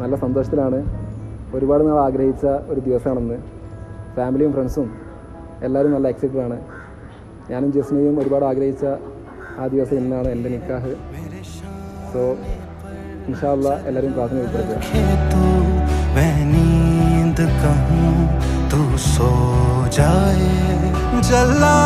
നല്ല സന്തോഷത്തിലാണ്. ഒരുപാട് നാൾ ആഗ്രഹിച്ച ഒരു ദിവസമാണെന്ന്. ഫാമിലിയും ഫ്രണ്ട്സും എല്ലാവരും നല്ല എക്സൈറ്റഡ് ആണ്. ഞാനും ജസ്നയും ഒരുപാട് ആഗ്രഹിച്ച ആ ദിവസം ഇന്നാണ് എൻ്റെ നിക്കാഹ്. സോ ഇൻഷാ അല്ലാഹ് എല്ലാവരും പ്രാർത്ഥന ഉൾപ്പെടുത്തുക. तू सो जाए जला